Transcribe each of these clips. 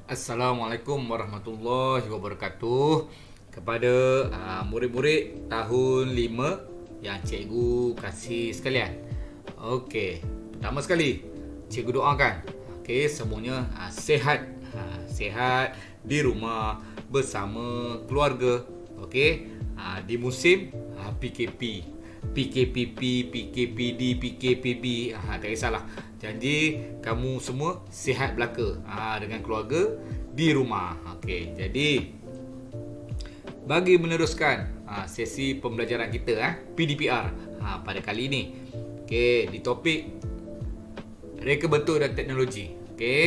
Assalamualaikum warahmatullahi wabarakatuh. Kepada murid-murid tahun 5 yang cikgu kasih sekalian. Okey, pertama sekali cikgu doakan semuanya sihat, sihat di rumah bersama keluarga. Okey, di musim PKP, PKPP, PKPD, PKPB, tak kisahlah. Janji kamu semua sihat belaka dengan keluarga di rumah. Okey, jadi bagi meneruskan sesi pembelajaran kita PDPR pada kali ini. Okey, di topik reka bentuk dan teknologi. Okey,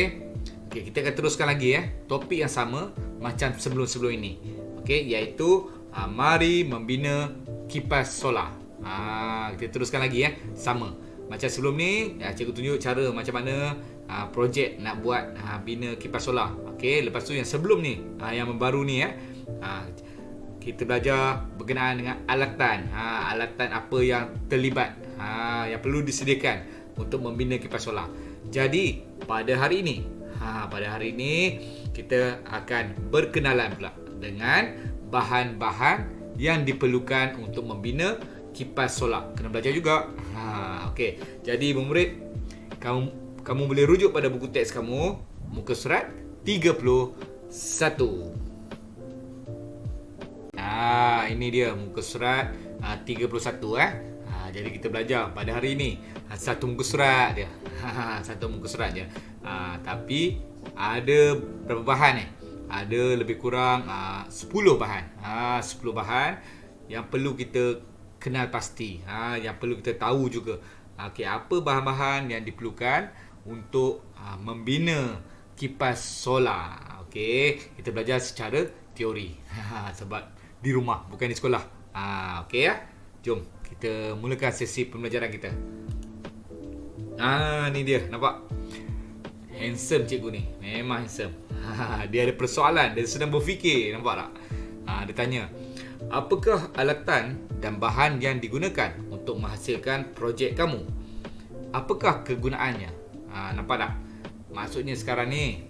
kita akan teruskan lagi topik yang sama macam sebelum-sebelum ini. Okey, iaitu mari membina kipas solar. Kita teruskan lagi sama. Macam sebelum ni, cikgu tunjuk cara macam mana projek nak buat bina kipas solar. Okey, lepas tu yang sebelum ni, yang membaru ni kita belajar berkenaan dengan alatan. Alatan apa yang terlibat, yang perlu disediakan untuk membina kipas solar. Jadi, pada hari ini kita akan berkenalan pula dengan bahan-bahan yang diperlukan untuk membina kipas solar. Kena belajar juga. Okey. Jadi murid, kamu boleh rujuk pada buku teks kamu, muka surat 31. Ini dia muka surat 31 jadi kita belajar pada hari ini satu muka surat dia. Satu muka surat je. Tapi ada berapa bahan ni? Ada lebih kurang 10 bahan. 10 bahan yang perlu kita kenal pasti, yang perlu kita tahu juga. Okey, apa bahan-bahan yang diperlukan untuk membina kipas solar. Okey, kita belajar secara teori. Sebab di rumah, bukan di sekolah. Okey ya. Jom kita mulakan sesi pembelajaran kita. Ni dia, nampak? Handsome cikgu ni. Memang handsome. Dia ada persoalan, dia sedang berfikir, nampak tak? Dia tanya, apakah alatan dan bahan yang digunakan untuk menghasilkan projek kamu? Apakah kegunaannya? Nampak tak? Maksudnya sekarang ni,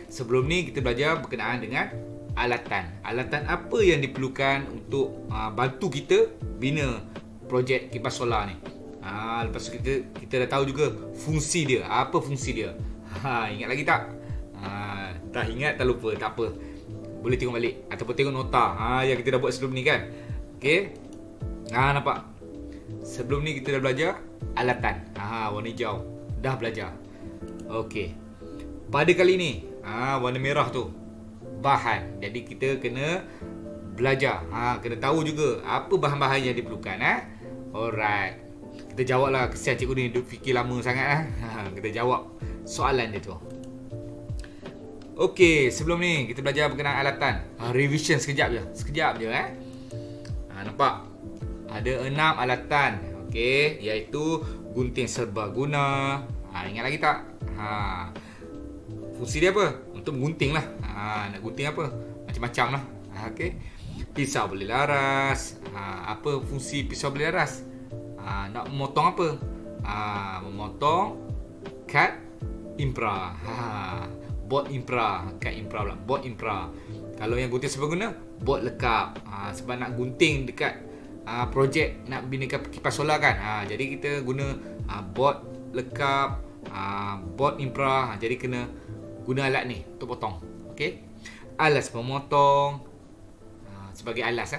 sebelum ni kita belajar berkenaan dengan alatan. Alatan apa yang diperlukan untuk bantu kita bina projek kipas solar ni. Lepas tu kita dah tahu juga fungsi dia. Apa fungsi dia? Ingat lagi tak? Tak ingat, tak lupa, tak apa. Boleh tengok balik ataupun tengok nota yang kita dah buat sebelum ni kan. Okey. Nampak? Sebelum ni kita dah belajar alatan. Warna hijau. Dah belajar. Okey. Pada kali ni, warna merah tu bahan. Jadi kita kena belajar. Kena tahu juga apa bahan-bahan yang diperlukan. Alright. Kita jawablah, kesian cikgu ni duduk fikir lama sangat. Kita jawab soalan dia tu. Okey, sebelum ni kita belajar berkenaan alatan. Revision sekejap je. Nampak? Ada 6 alatan. Okey, iaitu gunting serbaguna. Ingat lagi tak? Fungsi dia apa? Untuk menggunting lah. Nak gunting apa? Macam-macam lah. Okey. Pisau boleh laras. Apa fungsi pisau boleh laras? Nak memotong apa? Memotong kad impra. Bot impra. Kad impra pula. Bot impra. Kalau yang gunting serbaguna, bot lekap. Sebab nak gunting dekat projek nak bina kipas solar kan. Jadi kita guna bot lekap, bot impra. Jadi kena guna alat ni untuk potong. Okey. Alas memotong. Sebagai alas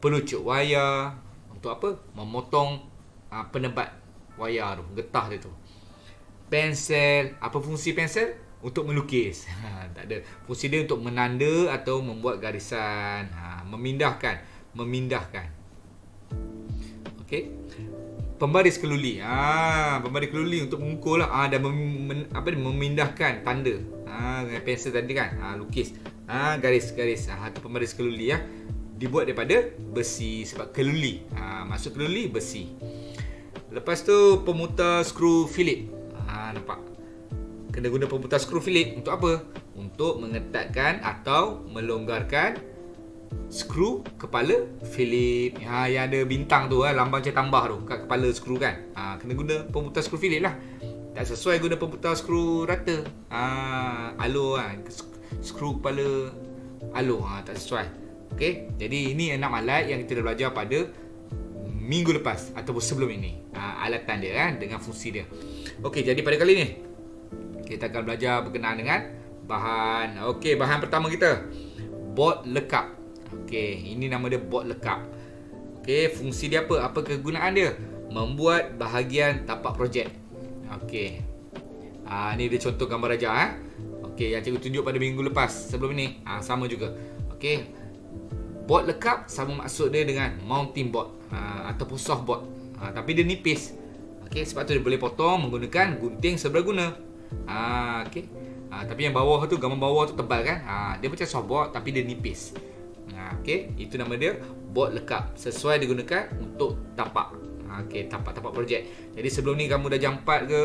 pelucuk wayar. Untuk apa? Memotong penebat wayar tu, getah dia tu. Pensel. Apa fungsi pensel? Untuk melukis. Tak ada. Fungsi dia untuk menanda atau membuat garisan. Memindahkan. Okey. Pembaris keluli. Pembaris keluli untuk mengukur lah. Dan memindahkan tanda. Dengan pensel tadi kan. Lukis. Garis-garis. Itu pembaris keluli dibuat daripada besi. Sebab keluli. Maksud keluli besi. Lepas tu pemutar skru Philip. Nampak? Kena guna pemutar skru Philip untuk apa? Untuk mengetatkan atau melonggarkan skru kepala Philip. Yang ada bintang tu, lambang macam tambah tu kat kepala skru kan. Kena guna pemutar skru Philip lah. Tak sesuai guna pemutar skru rata. Alur kan. skru kepala alur, tak sesuai. Okey, jadi ini 6 alat yang kita dah belajar pada minggu lepas ataupun sebelum ini. Alatan dia dengan fungsi dia. Okey, jadi pada kali ni kita akan belajar berkenaan dengan bahan. Okey, bahan pertama kita, bot lekap. Okey, ini nama dia bot lekap. Okey, fungsi dia apa? Apa kegunaan dia? Membuat bahagian tapak projek. Okey. Ni dia contoh gambar raja. Okey, yang cikgu tunjuk pada minggu lepas sebelum ni. Sama juga. Okey. Bot lekap sama maksud dia dengan mounting board ataupun soft board. Tapi dia nipis. Okey, sebab tu dia boleh potong menggunakan gunting seberguna. Okey. Tapi yang bawah tu, gambar bawah tu tebal kan? Dia macam soft board tapi dia nipis. Okey, itu nama dia bot lekap. Sesuai digunakan untuk tapak. Okey, tapak-tapak projek. Jadi sebelum ni kamu dah jam 4 ke,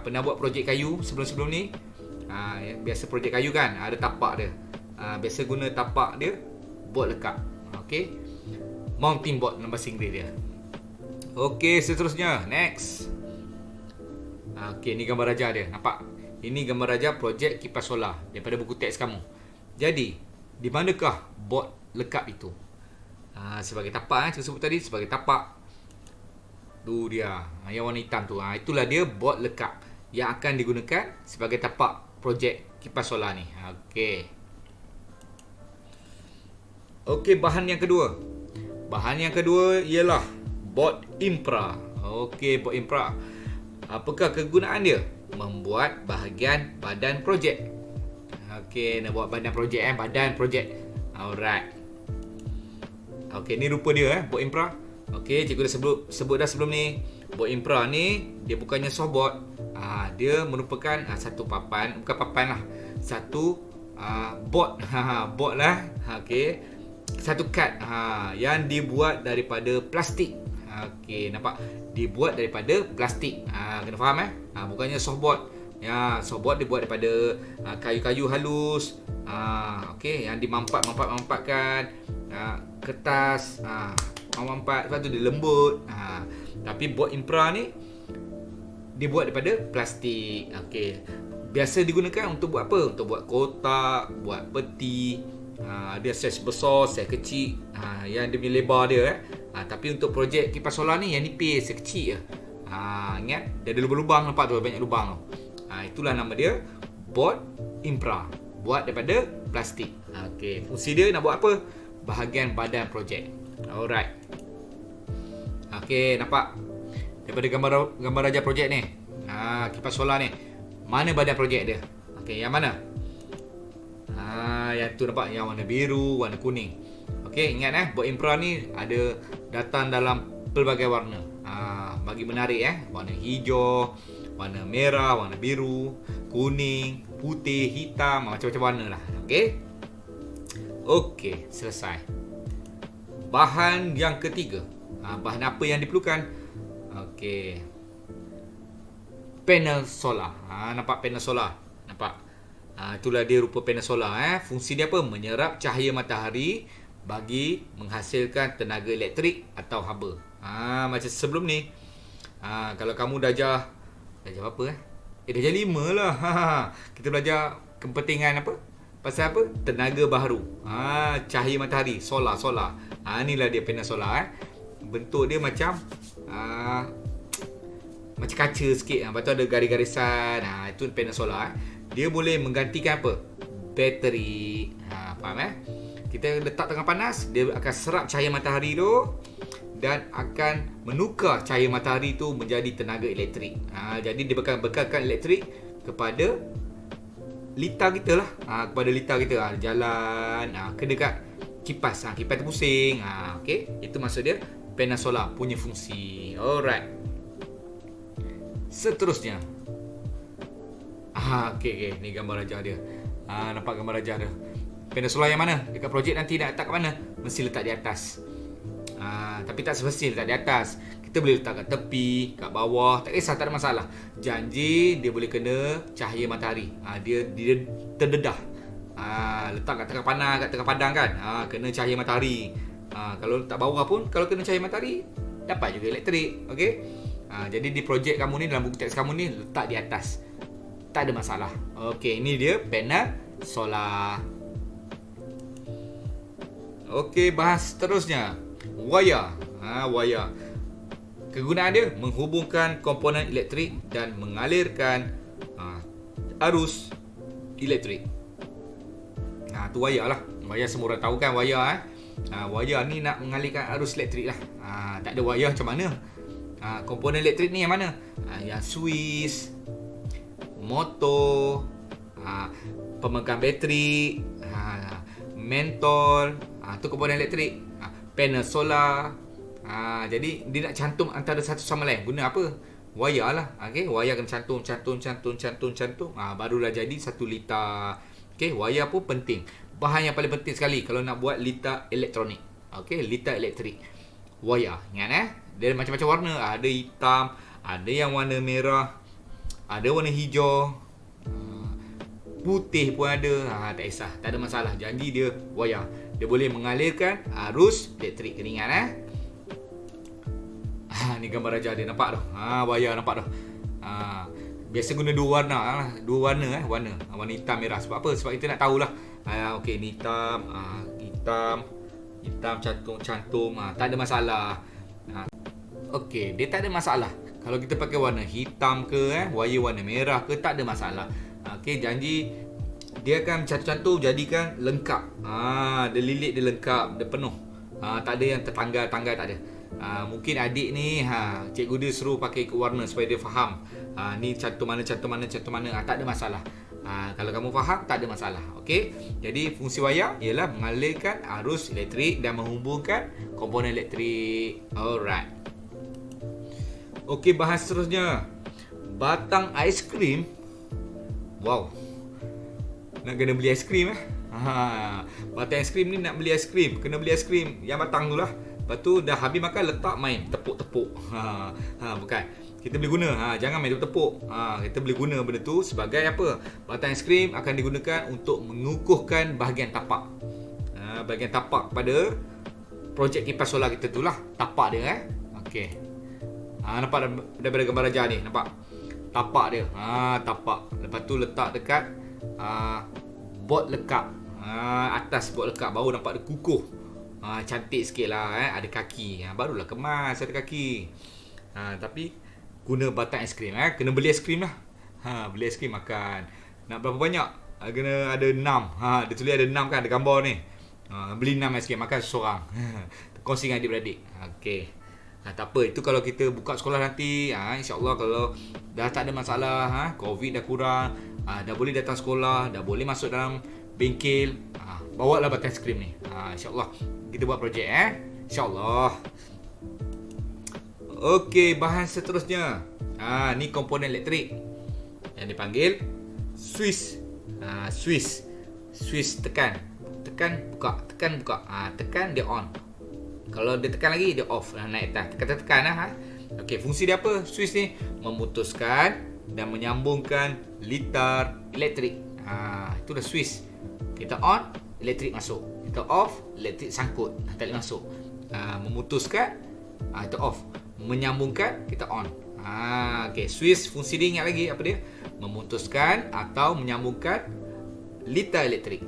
pernah buat projek kayu sebelum-sebelum ni? Biasa projek kayu kan, ada tapak dia. Biasa guna tapak dia bot lekap. Okey. Mounting board nama Inggeris dia. Okey, seterusnya, next. Okey, ni gambar raja dia. Nampak? Ini gambar raja projek kipas solar daripada buku teks kamu. Jadi, di manakah bot lekap itu? Sebagai tapak, saya sebut tadi sebagai tapak. Tu dia, yang warna hitam tu. Itulah dia bot lekap yang akan digunakan sebagai tapak projek kipas solar ni. Okey, bahan yang kedua. Bahan yang kedua ialah bot impra. Okey, bot impra. Apakah kegunaan dia? Membuat bahagian badan projek. Okey, nak buat badan projek badan projek. Alright. Okey, ni rupa dia bot impra. Okey, cikgu dah sebut dah sebelum ni. Bot impra ni dia bukannya softboard. Dia merupakan satu papan, bukan papan lah. Satu board. Board lah. Okey. Satu kad yang dibuat daripada plastik. Okey, nampak? Dibuat daripada plastik. Kena faham bukannya softboard. Ya, softboard dibuat daripada kayu-kayu halus. Okey, yang dimampatkan kertas. Mampat, sebab tu dia lembut. Tapi bot impra ni dibuat daripada plastik. Okey. Biasa digunakan untuk buat apa? Untuk buat kotak, buat peti. Dia saiz besar, saiz kecil. Yang dia punya lebar dia tapi untuk projek kipas solar ni yang nipis, kecil je. Ingat? Dia ada lubang-lubang, nampak tu banyak lubang tu. Itulah nama dia bot impra. Buat daripada plastik. Okey. Fungsi dia nak buat apa? Bahagian badan projek. Alright. Okey, nampak? Daripada gambar raja projek ni. Kipas solar ni. Mana badan projek dia? Okey, yang mana? Yang tu nampak, yang warna biru, warna kuning. Okey, ingat bot impra ni ada datang dalam pelbagai warna. Bagi menarik warna hijau, warna merah, warna biru, kuning, putih, hitam, macam-macam warna lah. Okey. Okey, selesai. Bahan yang ketiga. Bahan apa yang diperlukan? Okey. Panel solar. Nampak panel solar? Nampak? Itulah dia rupa panel solar. Fungsi dia apa? Menyerap cahaya matahari bagi menghasilkan tenaga elektrik atau haba. Macam sebelum ni. Kalau kamu dah ajar apa? Dah ajar 5 lah. Kita belajar kepentingan apa? Pasal apa? Tenaga baharu. Cahaya matahari, solar. Inilah dia panel solar. Bentuk dia macam macam kaca sikit. Lepas tu ada garis-garisan. Itu panel solar. Dia boleh menggantikan apa? Bateri. Faham Kita letak tengah panas, dia akan serap cahaya matahari tu dan akan menukar cahaya matahari tu menjadi tenaga elektrik. Jadi dia bekalkan elektrik kepada litar kita lah. Kepada litar kita jalan, kena dekat kipas. Kipas tu pusing. Okey, itu maksud dia panel solar punya fungsi. Alright. Seterusnya. Okey, ni gambar raja dia. Nampak gambar raja dia. Panel solar yang mana? Dekat projek nanti nak letak kat mana? Mesti letak di atas. Tapi tak semestinya letak di atas. Kita boleh letak kat tepi, kat bawah, tak kisah, tak ada masalah. Janji dia boleh kena cahaya matahari. Dia terdedah. Letak kat tengah panas, kat tengah padang kan. Kena cahaya matahari. Kalau letak bawah pun, kalau kena cahaya matahari, dapat juga elektrik. Okey. Jadi di projek kamu ni, dalam buku teks kamu ni, letak di atas. Tak ada masalah. Okey, ini dia panel solar. Okey, bahas seterusnya. Wayar. Wayar. Kegunaan dia menghubungkan komponen elektrik dan mengalirkan arus elektrik. Tu wayar lah. Wayar semua orang tahu kan wayar. Wayar ni nak mengalirkan arus elektrik lah. Tak ada wayar macam mana? Komponen elektrik ni yang mana? Yang switch, motor, pemegang bateri, mentol, tu komponen elektrik. Panel solar. Jadi dia nak cantum antara satu sama lain. Guna apa? Wayar lah. Okay? Wayar kena cantum. Barulah jadi 1 litar. Okay? Wayar pun penting. Bahan yang paling penting sekali kalau nak buat litar elektronik. Okay? Litar elektrik. Wayar. Ingat dia macam-macam warna. Ada hitam, ada yang warna merah, ada warna hijau, putih pun ada. Tak kisah, tak ada masalah. Janji dia wayar. Dia boleh mengalirkan arus elektrik. Kena ingat ni gambar Raja dia, nampak tu. Wayar nampak tu. Biasa guna dua warna. Warna hitam merah. Sebab apa? Sebab kita nak tahulah. Okey, ni hitam, hitam cantum. Tak ada masalah. Okey, dia tak ada masalah. Kalau kita pakai warna hitam ke, wayar warna merah ke, tak ada masalah. Okey, janji dia akan cantum jadikan lengkap. Dia lilit, dia lengkap, dia penuh. Tak ada yang tertanggal-tanggal, tak ada. Mungkin adik ni cikgu dia suruh pakai warna supaya dia faham. Ni cantum mana. Tak ada masalah. Kalau kamu faham, tak ada masalah. Okey. Jadi fungsi wayar ialah mengalirkan arus elektrik dan menghubungkan komponen elektrik. Alright. Okey, bahas seterusnya. Batang aiskrim. Wow. Nak kena beli aiskrim batang aiskrim ni nak beli aiskrim, kena beli aiskrim yang batang tu lah. Lepas tu dah habis makan, letak main tepuk-tepuk. Bukan. Kita boleh guna. Jangan main tepuk-tepuk. Kita boleh guna benda tu sebagai apa? Batang aiskrim akan digunakan untuk mengukuhkan bahagian tapak. Bahagian tapak pada projek kipas solar kita tu lah. Tapak dia Okey. Nampak daripada gambar Raja ni, nampak? Tapak dia. Tapak. Lepas tu letak dekat bot lekat. Atas bot lekat baru nampak dia kukuh. Cantik sikit lah. Ada kaki. Barulah kemas ada kaki. Tapi guna batang aiskrim. Kena beli aiskrim lah. Beli aiskrim makan. Nak berapa banyak? Kena ada 6. Dia tulis ada 6 kan, ada gambar ni. Beli 6 aiskrim makan seorang. Kongsi dengan adik-beradik. Okey. Tak apa, itu kalau kita buka sekolah nanti. InsyaAllah kalau dah tak ada masalah, COVID dah kurang, dah boleh datang sekolah, dah boleh masuk dalam bengkel, bawa lah batang aiskrim ni. InsyaAllah kita buat projek. InsyaAllah. Okey, bahan seterusnya. Ni komponen elektrik yang dipanggil switch. Switch tekan buka, tekan dia on. Kalau dia tekan lagi, dia off. Naik atas. Tekan lah. Okey, fungsi dia apa? Switch ni memutuskan dan menyambungkan litar elektrik. Itu dah switch. Kita on, elektrik masuk. Kita off, elektrik sangkut. Tak boleh masuk. Memutuskan, itu off. Menyambungkan, kita on. Okey, switch fungsi dia ingat lagi apa dia? Memutuskan atau menyambungkan litar elektrik.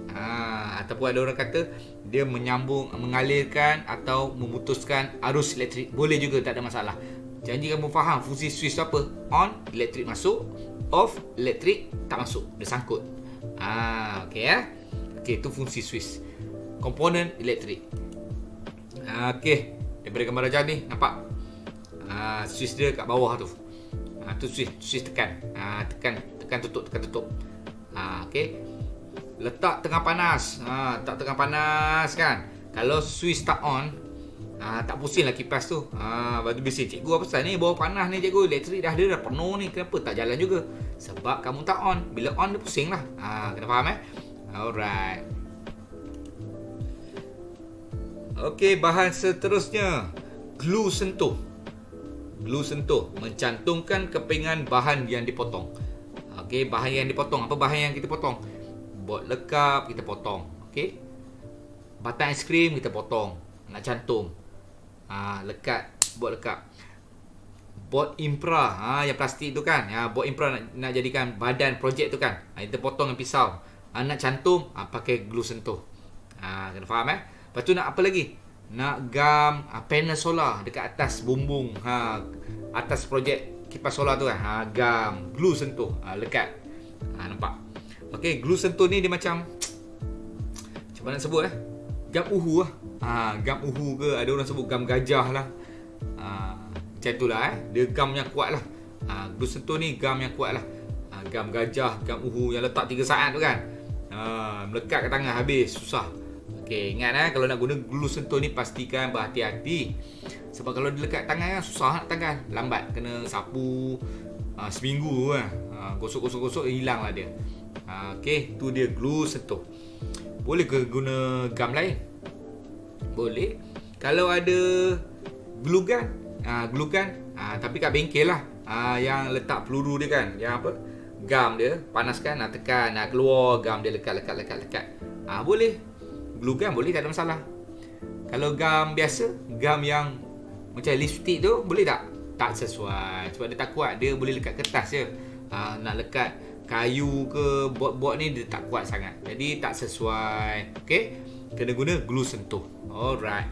Ataupun ada orang kata dia mengalirkan atau memutuskan arus elektrik. Boleh juga, tak ada masalah. Janji kamu faham fungsi switch apa? On, elektrik masuk. Off, elektrik tak masuk. Dia sangkut. Okey Okey, itu fungsi switch. Komponen elektrik. Okey, daripada gambar Raja ni nampak? Switch dia kat bawah tu. Tu switch tekan. Tekan tutup. Okey. Letak tengah panas. Tak tengah panas kan. Kalau switch tak on, tak pusing lah kipas tu. Lepas tu bising, cikgu apa pasal ni bawah panas ni cikgu, elektrik dah ada dah penuh ni, kenapa tak jalan juga? Sebab kamu tak on. Bila on dia pusing lah. Kena faham Alright. Okey, bahan seterusnya. Glue sentuh. Mencantumkan kepingan bahan yang dipotong. Okey, bahan yang dipotong. Apa bahan yang kita potong? Bot lekap kita potong. Okey. Batang aiskrim kita potong. Nak cantum. Lekat, bot lekat. Bot impra, yang plastik tu kan. Bot impra nak jadikan badan projek tu kan. Kita potong dengan pisau. Nak cantum, pakai glue sentuh. Kena faham Lepas tu nak apa lagi? Nak gam panel solar dekat atas bumbung atas projek kipas solar tu kan. Gam glue sentuh, lekat. Nampak? Okey, glue sentuh ni dia macam mana nak sebut gam uhu lah. Gam uhu ke, ada orang sebut gam gajah lah. Macam tu lah dia gam yang kuat lah. Glue sentuh ni gam yang kuat lah. Gam gajah, gam uhu yang letak 3 saat tu kan. Melekat ke tangan habis, susah. Okey, ingat kalau nak guna glue sentuh ni pastikan berhati-hati. Sebab kalau dia lekat tangan susah nak tanggal. Lambat, kena sapu seminggu gosok-gosok hilang lah dia. Okey, tu dia glue sentuh. Boleh ke guna gam lain? Boleh. Kalau ada glue gun, tapi kat bengkel lah. Yang letak peluru dia kan, yang apa? Gam dia, panaskan, tekan, keluar gam dia lekat. Boleh. Glue gun boleh, tak ada masalah. Kalau gam biasa, gam yang macam lipstick tu, boleh tak? Tak sesuai. Sebab dia tak kuat, dia boleh lekat kertas je. Nak lekat kayu ke, board ni dia tak kuat sangat. Jadi tak sesuai. Okay? Kena guna glue sentuh. Alright.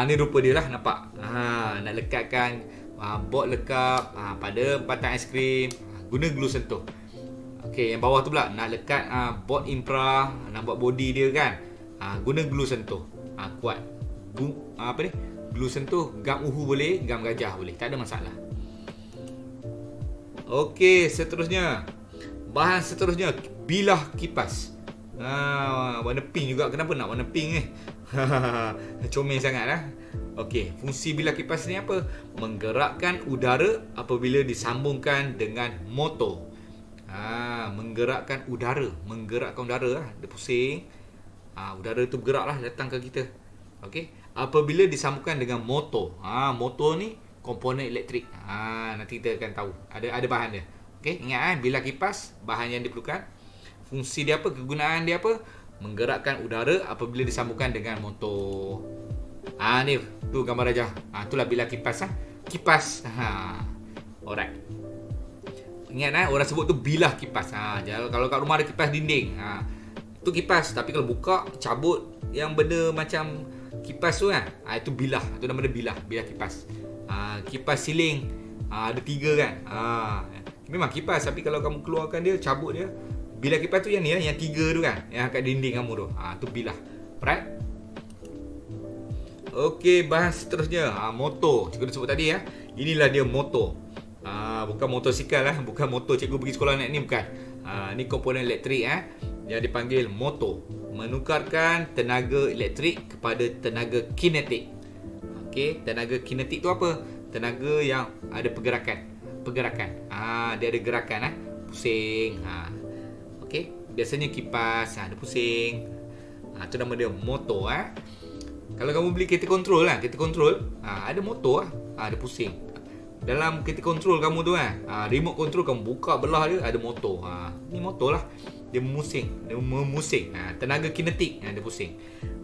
Ni rupa dia lah, nampak? Nak lekatkan board lekap pada batang aiskrim, guna glue sentuh. Okey, yang bawah tu pula nak lekat board impra, nak buat body dia kan. Guna glue sentuh. Kuat. Glue sentuh, gam uhu boleh, gam gajah boleh, tak ada masalah. Okey, seterusnya. Bahan seterusnya, bilah kipas. Warna pink juga. Kenapa nak warna pink ni? Comel sangat lah. Okey, fungsi bilah kipas ni apa? Menggerakkan udara apabila disambungkan dengan motor. Menggerakkan udara lah. Dia pusing. Udara tu bergerak lah, datang ke kita. Okey, apabila disambungkan dengan motor. Motor ni komponen elektrik. Nanti kita akan tahu. Ada bahan dia. Okey, ingat bilah kipas, bahan yang diperlukan. Fungsi dia apa? Kegunaan dia apa? Menggerakkan udara apabila disambungkan dengan motor. Ni tu gambar aja. Itulah bilah kipas Kipas. Alright. Ingat orang sebut tu bilah kipas. Kalau kat rumah ada kipas dinding, tu kipas. Tapi kalau buka, cabut yang benda macam kipas tu itu bilah. Itu nama dia bilah kipas. Kipas siling ada 3 kan. Memang kipas, tapi kalau kamu keluarkan dia, cabut dia, bilah kipas tu yang ni yang 3 tu kan, yang kat dinding kamu tu. Tu bilah. Alright. Okey, bahan seterusnya motor. Cikgu dah sebut tadi inilah dia motor. Bukan motosikal bukan motor cikgu pergi sekolah naik ni, bukan. Ni komponen elektrik yang dipanggil motor. Menukarkan tenaga elektrik kepada tenaga kinetik. Okey, tenaga kinetik tu apa? Tenaga yang ada pergerakan. Dia ada gerakan pusing. Okey, biasanya kipas ada pusing. Tu nama dia motor. Kalau kamu beli kereta kontrol ada motor ada pusing. Dalam kereta kontrol kamu tu remote control kamu buka belah dia, ada motor. Ni motor lah. Dia memusing. Tenaga kinetik dia pusing.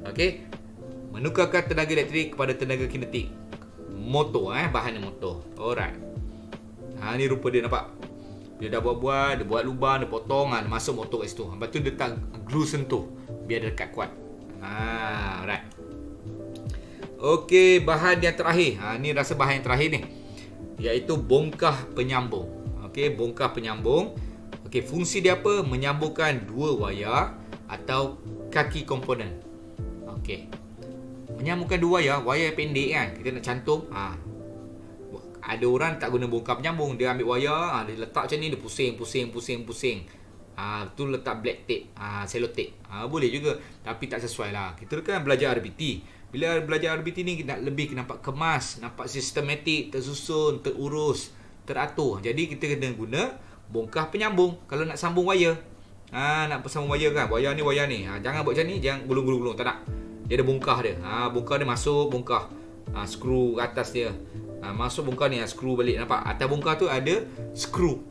Okey. Menukarkan tenaga elektrik kepada tenaga kinetik. Motor bahannya motor. Alright. Ni rupa dia, nampak? Dia dah buat, dia buat lubang, dia potong, dia masuk motor kat situ. Lepas tu dia letak glue sentuh biar dia dekat kuat. Alright. Okey, bahan yang terakhir. Ni rasa bahan yang terakhir ni, iaitu bongkah penyambung. Okey, bongkah penyambung. Okey, fungsi dia apa? Menyambungkan 2 wayar atau kaki komponen. Okey. Menyambungkan 2 wayar pendek kan. Kita nak cantum. Ada orang tak guna bongkah penyambung. Dia ambil wayar, dia letak macam ni, dia pusing. Tu letak black tape, sellotape. Boleh juga, tapi tak sesuai lah. Kita kan belajar RBT. Bila belajar RBT ni nak lebih nampak kemas, nampak sistematik, tersusun, terurus, teratur. Jadi kita kena guna bongkah penyambung kalau nak sambung wayar. Nak sambung wayar kan, wayar ni. Jangan buat macam ni, jangan gulung-gulung, tak nak. Dia ada bongkah dia. Bongkah dia masuk, bongkah. Skru ke atas dia. Masuk bongkah ni, skru balik, nampak? Atas bongkah tu ada skru.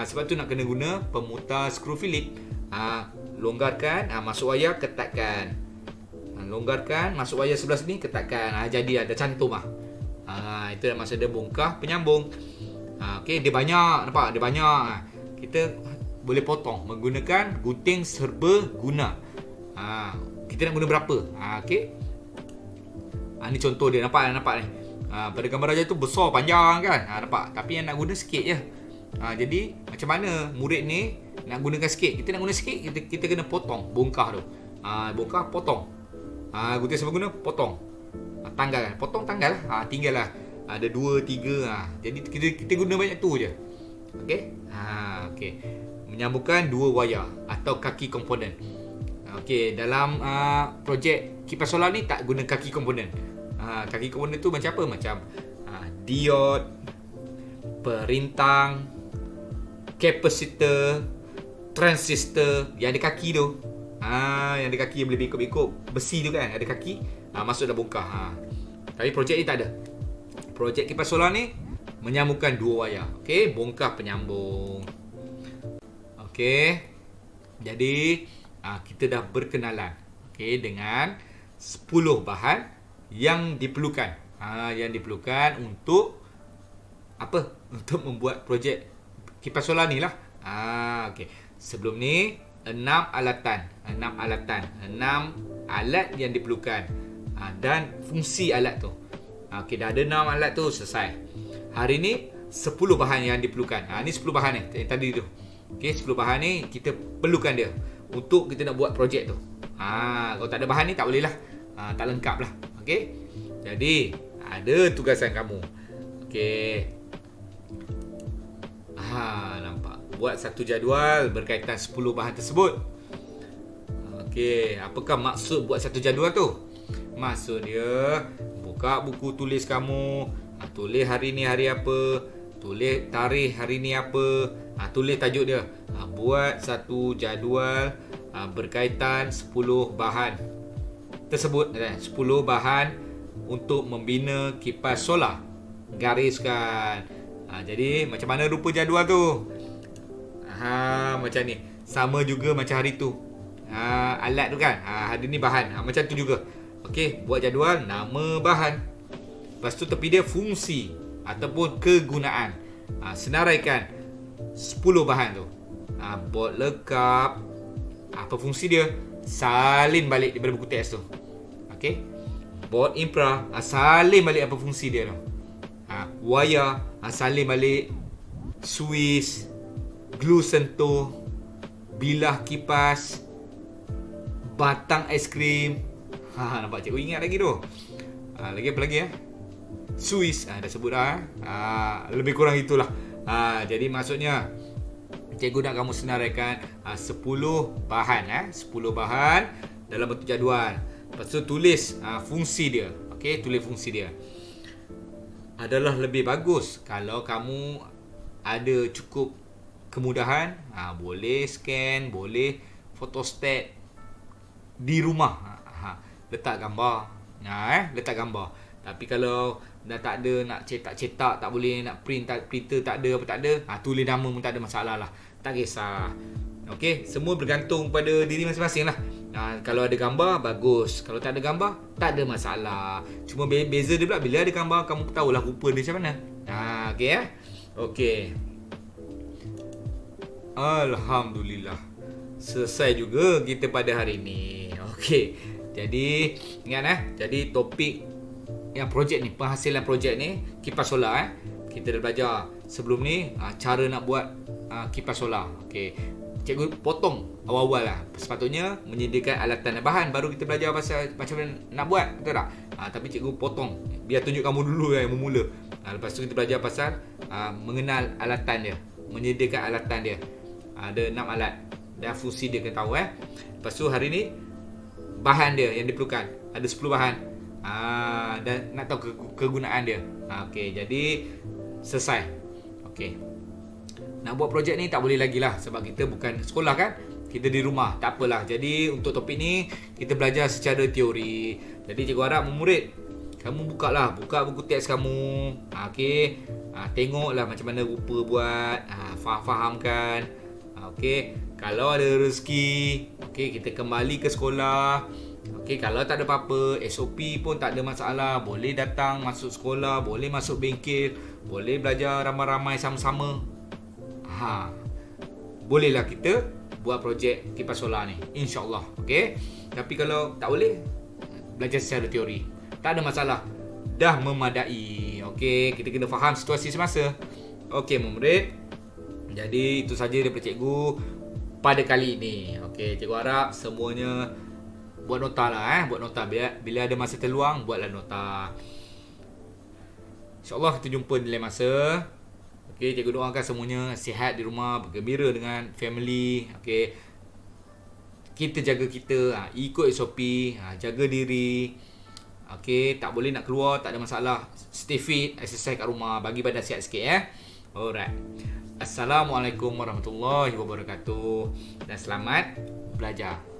Sebab tu nak kena guna pemutar skru Phillips. Longgarkan, masuk wayar, ketatkan. Longgarkan, masuk wayar sebelah sini, ketatkan. Jadi ada cantum Itu maksud dia bongkah penyambung. Okey, dia banyak, nampak? Dia banyak. kita boleh potong menggunakan gunting serbaguna. Kita nak guna berapa? Okey. Ni contoh dia, nampak ni. Pada gambar raja tu besar panjang kan, nampak, tapi yang nak guna sikit je. Jadi macam mana murid ni nak gunakan sikit, kita nak guna sikit, kita kena potong bongkah tu. Bongkah potong, gunting serbaguna potong, tanggal kan, potong tanggal lah, tinggal lah ada 2, 3. Jadi kita guna banyak tu je. Okey. Okey, menyambungkan dua wayar atau kaki komponen. Okey, dalam projek kipas solar ni tak guna kaki komponen. Kaki komponen tu macam apa? Macam diod, perintang, kapasitor, transistor yang ada kaki tu. Yang ada kaki yang boleh bengkok-bengkok, besi tu kan, ada kaki, masuk dalam bongkah. Tapi projek ni tak ada. Projek kipas solar ni menyambungkan dua wayar. Okey, bongkah penyambung. Okey. Jadi kita dah berkenalan dengan 10 bahan yang diperlukan. Yang diperlukan untuk apa? Untuk membuat projek kipas solar ni lah. Okey. Sebelum ni 6 alat yang diperlukan, dan fungsi alat tu. Okey, dah ada 6 alat tu, selesai. Hari ni 10 bahan yang diperlukan. Ni 10 bahan ni yang tadi tu. Okey, 10 bahan ni kita perlukan dia untuk kita nak buat projek tu. Kalau tak ada bahan ni tak boleh lah. Tak lengkap lah. Okey. Jadi ada tugasan kamu. Okey. Nampak. Buat satu jadual berkaitan 10 bahan tersebut. Okey, apakah maksud buat satu jadual tu? Maksud dia, buka buku tulis kamu, tulis hari ni hari apa, tulis tarikh hari ni apa, tulis tajuk dia. Buat satu jadual berkaitan 10 bahan tersebut, 10 bahan untuk membina kipas solar. Gariskan. Jadi macam mana rupa jadual tu? Macam ni. Sama juga macam hari tu. Alat tu kan, hari ni bahan, macam tu juga. Okey, buat jadual nama bahan. Lepas tu tepi dia fungsi ataupun kegunaan. Senaraikan 10 bahan tu. Buat lekap. Apa fungsi dia? Salin balik daripada buku teks tu. Okey. Board impra, salin balik apa fungsi dia tu. Wayar, salin balik. Suis, glue sentuh, bilah kipas, batang aiskrim. Nampak cikgu ingat lagi tu. Lagi apa lagi Suis, dah sebut dah. Lebih kurang itulah. Jadi maksudnya cikgu nak kamu senaraikan 10 bahan 10 bahan dalam bentuk jadual. Lepas tu tulis fungsi dia. Okey, tulis fungsi dia. Adalah lebih bagus kalau kamu ada cukup kemudahan, boleh scan, boleh photostat di rumah. Letak gambar. Letak gambar. Tapi kalau dah tak ada, nak cetak-cetak tak boleh, nak printer tak ada, apa tak ada, tulis nama pun tak ada masalah lah. Tak kisah. Okey, semua bergantung pada diri masing-masing lah. Kalau ada gambar, bagus. Kalau tak ada gambar, tak ada masalah. Cuma beza dia pula, bila ada gambar, kamu tahulah rupa dia macam mana. Okey Okey. Alhamdulillah. Selesai juga kita pada hari ni. Okey. Jadi, ingat jadi topik yang projek ni, penghasilan projek ni, kipas solar kita dah belajar sebelum ni cara nak buat kipas solar. Okey. Cikgu potong awal-awal lah. Sepatutnya menyediakan alatan dan bahan, baru kita belajar pasal macam mana nak buat, betul tak? Tapi cikgu potong biar tunjuk kamu dulu yang memula. Lepas tu kita belajar pasal mengenal alatan dia, menyediakan alatan dia. Ada 6 alat dan fungsi dia kena tahu. Lepas tu hari ni bahan dia yang diperlukan, ada 10 bahan. Dan nak tahu kegunaan dia. Okey, jadi selesai. Okey. Nak buat projek ni tak boleh lagi lah, sebab kita bukan sekolah kan, kita di rumah. Tak apalah. Jadi untuk topik ni kita belajar secara teori. Jadi cikgu harap murid kamu buka buku teks kamu. Okey. Tengoklah macam mana rupa buat, fahamkan. Okey. Kalau ada rezeki, okey, kita kembali ke sekolah. Okey, kalau tak ada apa-apa, SOP pun tak ada masalah. Boleh datang masuk sekolah, boleh masuk bengkel, boleh belajar ramai-ramai sama-sama. bolehlah kita buat projek kipas solar ni, insya-Allah. Okey. Tapi kalau tak boleh, belajar secara teori. Tak ada masalah. Dah memadai. Okey, kita kena faham situasi semasa. Okey, murid. Jadi itu saja daripada cikgu pada kali ini. Okey, cikgu harap semuanya buat nota lah buat nota. Bila ada masa terluang, buatlah nota. InsyaAllah kita jumpa di lain masa. Okey, cikgu doakan semuanya sihat di rumah, bergembira dengan family. Okey. Kita jaga kita, ikut SOP, jaga diri. Okey, tak boleh nak keluar, tak ada masalah. Stay fit, exercise kat rumah, bagi badan sihat sikit Alright. Assalamualaikum warahmatullahi wabarakatuh dan selamat belajar.